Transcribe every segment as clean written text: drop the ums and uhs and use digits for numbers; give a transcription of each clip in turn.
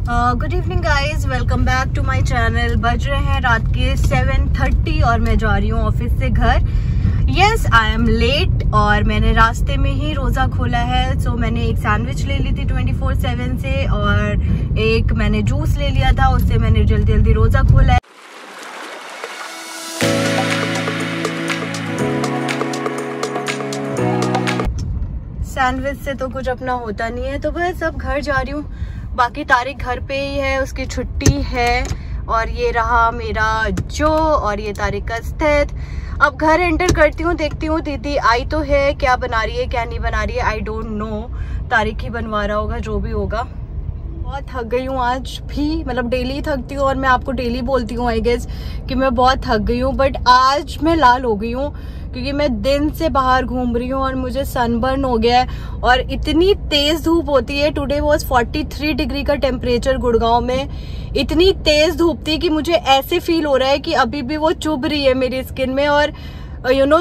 Good evening guys, welcome back to my channel. बज रहे हैं रात के 7:30 और मैं जा रही हूँ ऑफिस से घर। यस, आई एम लेट और मैंने रास्ते में ही रोज़ा खोला है। सो मैंने एक सैंडविच ले ली थी 24/7 से और एक मैंने जूस ले लिया था, उससे मैंने जल्दी जल्दी रोज़ा खोला है। सैंडविच से तो कुछ अपना होता नहीं है, तो बस अब घर जा रही हूँ। बाकी तारिक घर पे ही है, उसकी छुट्टी है। और ये रहा मेरा जो, और ये तारिक का स्थित। अब घर एंटर करती हूँ, देखती हूँ दीदी आई तो है, क्या बना रही है क्या नहीं बना रही है आई डोंट नो। तारिक ही बनवा रहा होगा, जो भी होगा। बहुत थक गई हूँ आज भी, मतलब डेली थकती हूँ और मैं आपको डेली बोलती हूँ आई गेस कि मैं बहुत थक गई हूँ, बट आज मैं लाल हो गई हूँ क्योंकि मैं दिन से बाहर घूम रही हूँ और मुझे सनबर्न हो गया है और इतनी तेज धूप होती है। टुडे वाज 43 डिग्री का टेम्परेचर गुड़गांव में। इतनी तेज धूप थी कि मुझे ऐसे फील हो रहा है कि अभी भी वो चुभ रही है मेरी स्किन में और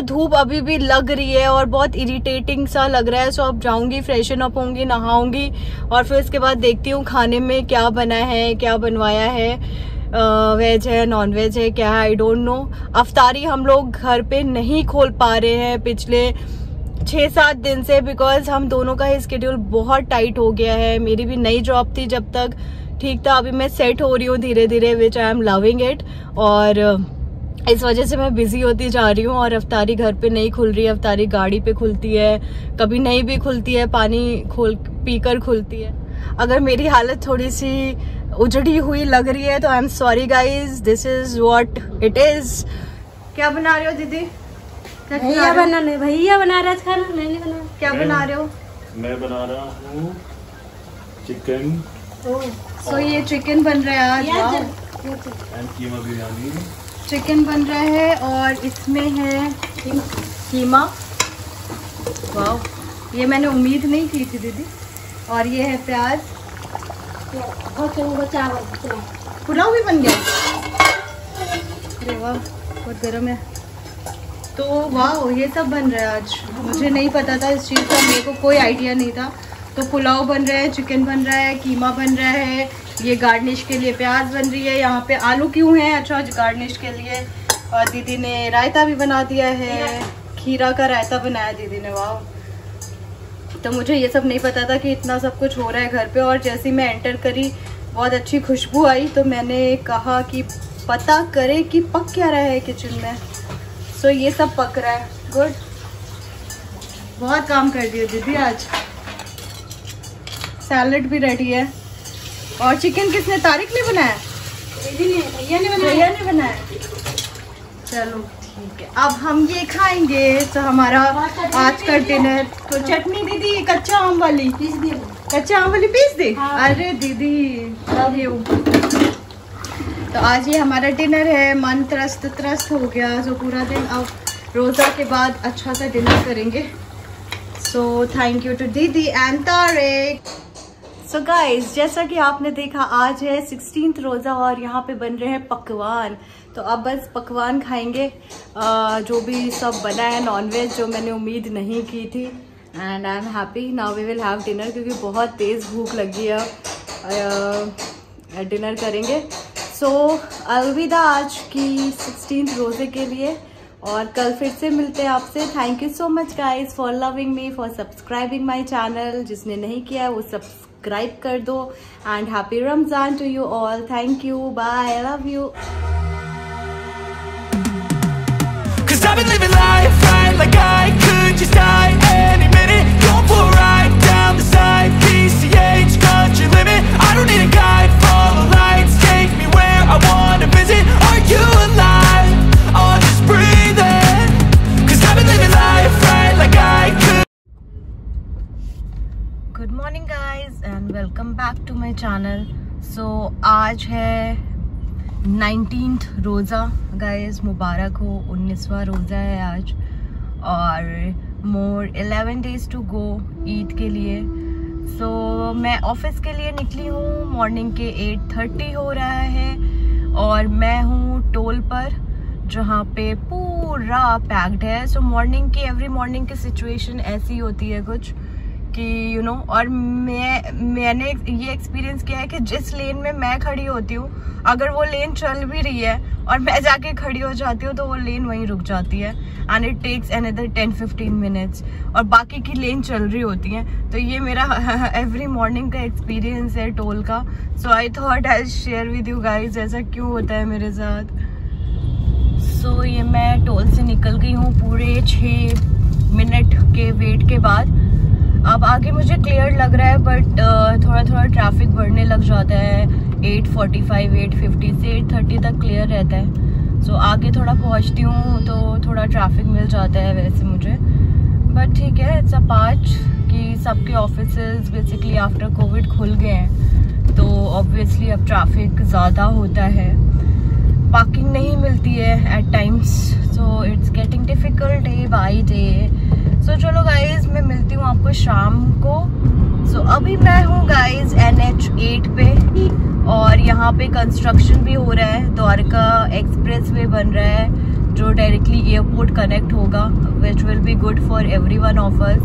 धूप अभी भी लग रही है और बहुत इरिटेटिंग सा लग रहा है। सो अब जाऊंगी, फ्रेशन अप होंगी, नहाऊंगी और फिर उसके बाद देखती हूँ खाने में क्या बना है, क्या बनवाया है, वेज है नॉन वेज है क्या है आई डोंट नो। अफ्तारी हम लोग घर पे नहीं खोल पा रहे हैं पिछले 6-7 दिन से, बिकॉज हम दोनों का ही स्केड्यूल बहुत टाइट हो गया है। मेरी भी नई जॉब थी जब तक ठीक था, अभी मैं सेट हो रही हूँ धीरे धीरे, विच आई एम लविंग इट। और इस वजह से मैं बिजी होती जा रही हूँ और अफ्तारी घर पे नहीं खुल रही है। अफ्तारी गाड़ी पे खुलती है, कभी नहीं भी खुलती है, पानी पीकर खुलती है। अगर मेरी हालत थोड़ी सी उजड़ी हुई लग रही है तो I am sorry guys, this is what it is. क्या बना रहे हो दीदी? भैया बना रहा है खाना, मैं नहीं बना। क्या बना रहे हो? मैं बना रहा हूँ चिकन। सो ये चिकन बन रहा है आज, एंड कीमा बिरयानी। चिकन बन रहा है और इसमें है कीमा। वाह, ये मैंने उम्मीद नहीं की थी दीदी। और ये है प्याज। पुलाव भी बन गया, अरे वाह बहुत गर्म है। तो वाह, ये सब बन रहा है आज, मुझे नहीं पता था इस चीज़ का, मेरे को कोई आइडिया नहीं था। तो पुलाव बन रहा है, चिकन बन रहा है, कीमा बन रहा है, ये गार्निश के लिए प्याज बन रही है। यहाँ पे आलू क्यों है? अच्छा, गार्निश के लिए। और दीदी ने रायता भी बना दिया है, खीरा का रायता बनाया दीदी ने। वाह, तो मुझे ये सब नहीं पता था कि इतना सब कुछ हो रहा है घर पे। और जैसे मैं एंटर करी बहुत अच्छी खुशबू आई, तो मैंने कहा कि पता करे कि पक क्या रहा है किचन में। सो ये सब पक रहा है, गुड। बहुत काम कर दिया दीदी आज। सैलेड भी रेडी है। और चिकन किसने? तारिक ने बनाया? भैया ने बनाया। चलो ठीक है, अब हम ये खाएंगे। तो हमारा आज का डिनर। तो चटनी दीदी कच्चा आम वाली पीस दी, कच्चा आम वाली पीस दी। अरे दीदी लव यू। तो आज ये हमारा डिनर है। मन त्रस्त हो गया जो पूरा दिन, अब रोज़ा के बाद अच्छा सा डिनर करेंगे। सो थैंक यू टू दीदी एंड तारिक। सो गाइज, जैसा कि आपने देखा आज है 16th रोज़ा और यहाँ पे बन रहे हैं पकवान। तो अब बस पकवान खाएंगे, जो भी सब बना है नॉनवेज, जो मैंने उम्मीद नहीं की थी। And I am happy. Now we will have dinner क्योंकि बहुत तेज़ भूख लगी है। डिनर करेंगे। सो अलविदा आज की 16th रोज़े के लिए, और कल फिर से मिलते हैं आपसे। Thank you so much guys for loving me, for subscribing my channel. जिसने नहीं किया है वो सब्सक्राइब कर दो। And happy Ramzan to you all. Thank you, bye, I love you. I've been living life right like I could just die any minute. Going for a ride down the side, PCH, country limit. I don't need a guide, follow lights, take me where I wanna visit. Are you alive? Or just breathing? 'Cause I've been living life right like I could. Good morning guys and welcome back to my channel. So आज है 19th रोज़ा guys, मुबारक हो। 19वां रोज़ा है आज और मोर 11 days to go Eid के लिए। सो मैं ऑफिस के लिए निकली हूँ। मॉर्निंग के 8:30 हो रहा है और मैं हूँ टोल पर, जहाँ पे पूरा पैक्ड है। सो मॉर्निंग की, एवरी मॉर्निंग की सिचुएशन ऐसी होती है कुछ कि यू नो, और मैंने ये एक्सपीरियंस किया है कि जिस लेन में मैं खड़ी होती हूँ, अगर वो लेन चल भी रही है और मैं जाके खड़ी हो जाती हूँ तो वो लेन वहीं रुक जाती है and it takes another 10-15 minutes, और बाकी की लेन चल रही होती हैं। तो ये मेरा एवरी मॉर्निंग का एक्सपीरियंस है टोल का। So I thought I share with you guys ऐसा क्यों होता है मेरे साथ। सो ये मैं टोल से निकल गई हूँ पूरे 6 मिनट के वेट के बाद। अब आगे मुझे क्लियर लग रहा है, बट थोड़ा थोड़ा ट्रैफिक बढ़ने लग जाता है। 8:45, 8:50 से 8:30 तक क्लियर रहता है। सो आगे थोड़ा पहुंचती हूँ तो थोड़ा ट्रैफिक मिल जाता है वैसे मुझे, बट ठीक है, इट्स अ पार्ट कि सबके ऑफिसेज बेसिकली आफ्टर कोविड खुल गए हैं, तो ऑब्वियसली अब ट्रैफिक ज़्यादा होता है, पार्किंग नहीं मिलती है at times, so it's getting difficult day by day. So चलो गाइज, मैं मिलती हूँ आपको शाम को। सो अभी मैं हूँ गाइज NH8 पे, और यहाँ पे कंस्ट्रक्शन भी हो रहा है। द्वारका एक्सप्रेस वे बन रहा है जो डायरेक्टली एयरपोर्ट कनेक्ट होगा, which will be good for everyone of us.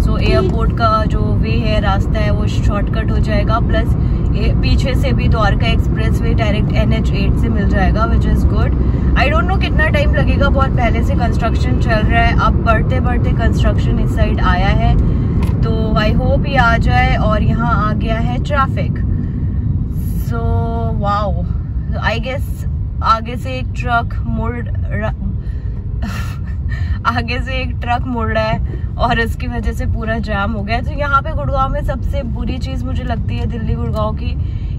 So airport का जो वे है, रास्ता है, वो शॉर्टकट हो जाएगा, प्लस पीछे से भी Dwarka express way direct NH8 से मिल जाएगा, which is good. I don't know कितना टाइम लगेगा, बहुत पहले से कंस्ट्रक्शन चल रहा है, अब बढ़ते बढ़ते कंस्ट्रक्शन इस साइड आया है, तो आई होप ये आ जाए। और यहाँ आ गया है traffic. So wow, I guess आगे से एक ट्रक मुड़ रहा है और इसकी वजह से पूरा जाम हो गया है। तो यहाँ पे गुड़गांव में सबसे बुरी चीज़ मुझे लगती है दिल्ली गुड़गांव की,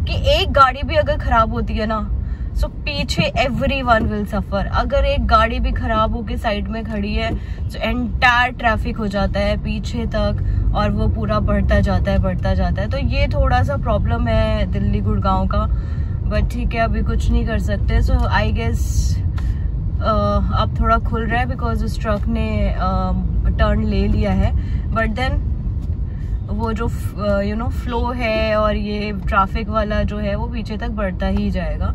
कि एक गाड़ी भी अगर खराब होती है ना, सो पीछे एवरीवन विल सफर। अगर एक गाड़ी भी खराब होके साइड में खड़ी है तो एंटायर ट्रैफिक हो जाता है पीछे तक, और वो पूरा बढ़ता जाता है। तो ये थोड़ा सा प्रॉब्लम है दिल्ली गुड़गांव का, बट ठीक है, अभी कुछ नहीं कर सकते। सो आई गेस अब थोड़ा खुल रहा है बिकॉज उस ट्रक ने टर्न ले लिया है, बट देन वो जो यू नो फ्लो है और ये ट्रैफिक वाला जो है वो पीछे तक बढ़ता ही जाएगा।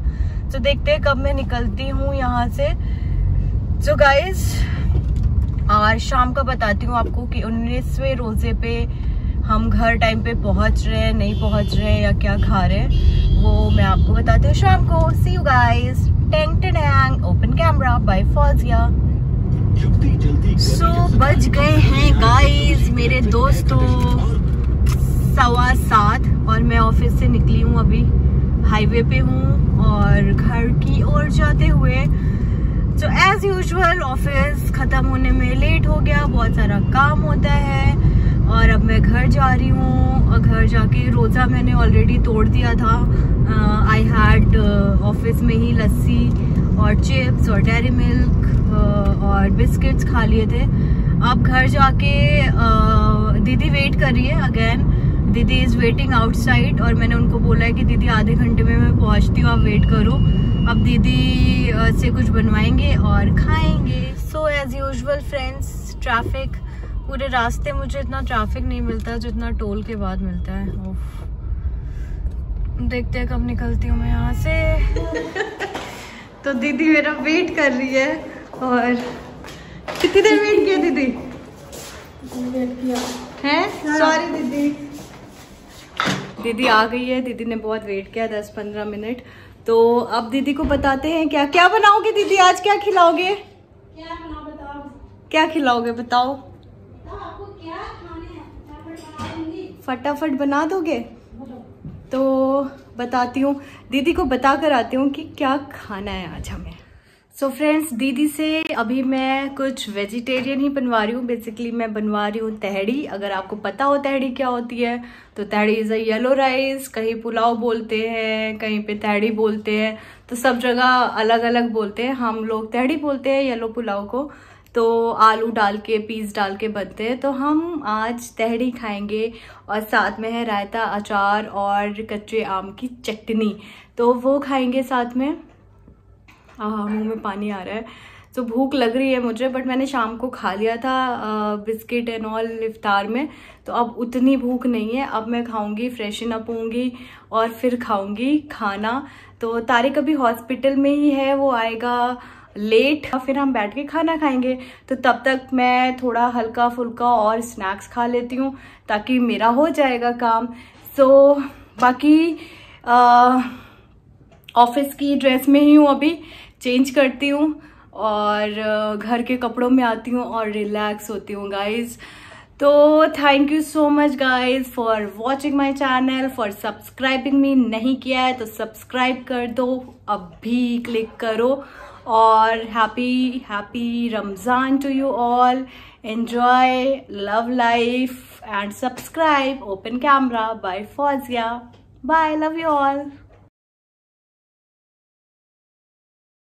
तो देखते हैं कब मैं निकलती हूँ यहाँ से। सो गाइज, और शाम का बताती हूँ आपको कि 19वें रोजे पे हम घर टाइम पे पहुँच रहे हैं, नहीं पहुँच रहे हैं, या क्या खा रहे हैं, वो मैं आपको बताती हूँ शाम को। सी यू गाइज, टेंग टेंग, open camera by Fauzia. So बज गए हैं गाइज मेरे दोस्तों 7:15, और मैं ऑफिस से निकली हूँ, अभी हाईवे पे हूँ और घर की ओर जाते हुए। तो एज यूजुअल ऑफिस ख़त्म होने में लेट हो गया, बहुत सारा काम होता है, और अब मैं घर जा रही हूँ। और घर जाके रोज़ा मैंने ऑलरेडी तोड़ दिया था। आई हैड ऑफिस में ही लस्सी और चिप्स और डेयरी मिल्क और बिस्किट्स खा लिए थे। अब घर जाके दीदी वेट कर रही है अगेन, दीदी इज़ वेटिंग आउटसाइड, और मैंने उनको बोला है कि दीदी आधे घंटे में मैं पहुंचती हूँ, आप वेट करो। अब दीदी से कुछ बनवाएंगे और खाएंगे। So as usual friends, traffic पूरे रास्ते, मुझे इतना ट्रैफिक नहीं मिलता जितना टोल के बाद मिलता है। देखते हैं कब निकलती हूँ मैं यहाँ से। तो दीदी मेरा वेट कर रही है, और कितनी देर वेट किया दीदी? वेट किया है, सॉरी दीदी। दीदी आ गई है, दीदी ने बहुत वेट किया, 10-15 मिनट। तो अब दीदी को बताते हैं क्या क्या बनाओगे दीदी, आज क्या खिलाओगे? क्या बनाओ बताओ, क्या खिलाओगे बताओ? आपको क्या खाने हैं फटाफट बना दोगे? तो बताती हूँ, दीदी को बता कर आती हूँ कि क्या खाना है आज हमें। सो फ्रेंड्स, दीदी से अभी मैं कुछ वेजिटेरियन ही बनवा रही हूँ। बेसिकली मैं बनवा रही हूँ तहड़ी। अगर आपको पता हो तहड़ी क्या होती है, तो तहड़ी इज़ अ येलो राइस, कहीं पुलाव बोलते हैं, कहीं पे तहड़ी बोलते हैं, तो सब जगह अलग अलग बोलते हैं। हम लोग तहड़ी बोलते हैं येलो पुलाव को। तो आलू डाल के, पीस डाल के बनते हैं। तो हम आज तहड़ी खाएंगे, और साथ में है रायता, अचार और कच्चे आम की चटनी, तो वो खाएंगे साथ में। मुंह में पानी आ रहा है। तो भूख लग रही है मुझे, बट मैंने शाम को खा लिया था बिस्किट एंड ऑल इफ्तार में, तो अब उतनी भूख नहीं है। अब मैं खाऊंगी, फ्रेशन अप होंगी और फिर खाऊंगी खाना। तो तारिक अभी हॉस्पिटल में ही है, वो आएगा लेट, फिर हम बैठ के खाना खाएंगे। तो तब तक मैं थोड़ा हल्का फुल्का और स्नैक्स खा लेती हूँ ताकि मेरा हो जाएगा काम। सो बाकी ऑफिस की ड्रेस में ही हूँ, अभी चेंज करती हूँ और घर के कपड़ों में आती हूँ और रिलैक्स होती हूँ गाइज। तो thank you so much guys for watching my channel, for subscribing मी। नहीं किया है तो सब्सक्राइब कर दो, अभी क्लिक करो। और happy Ramzan to you all. Enjoy, love life and subscribe. Open camera by Fauzia. Bye, love you all.